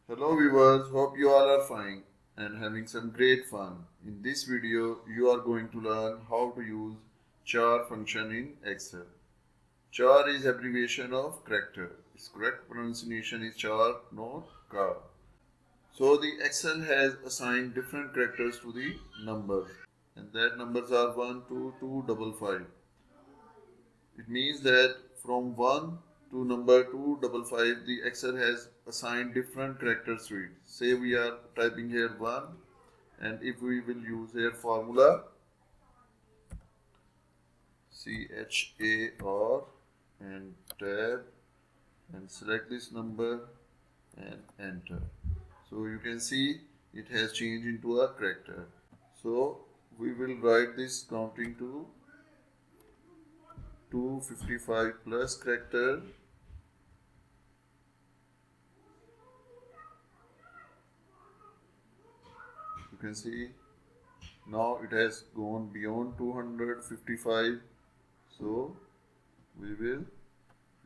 Hello viewers, hope you all are fine and having some great fun. In this video, you are going to learn how to use CHAR function in Excel. CHAR is abbreviation of character. Its correct pronunciation is CHAR, not CHAR. So the Excel has assigned different characters to the numbers, and that numbers are 1, 2, 2, 5. It means that from 1 to number 255, the Excel has assigned different characters to it. Say we are typing here 1, and if we will use here formula CHAR and tab and select this number and enter. So you can see it has changed into a character. So we will write this counting to 255 plus character. You can see now it has gone beyond 255. So we will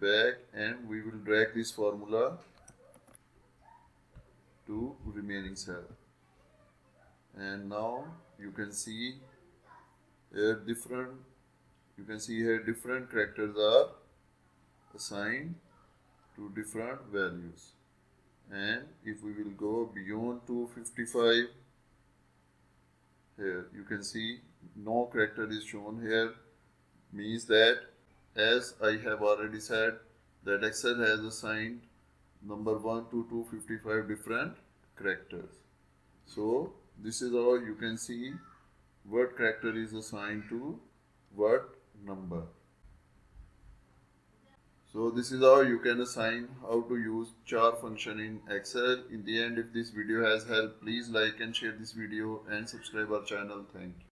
back and we will drag this formula to remaining cell. And now you can see here different characters are assigned to different values. And if we will go beyond 255, here you can see no character is shown here, means that, as I have already said, that Excel has assigned number 1 to 255 different characters. So this is how you can see what character is assigned to what number. So this is how you can assign how to use CHAR function in Excel. In the end, if this video has helped, please like and share this video and subscribe our channel. Thank you.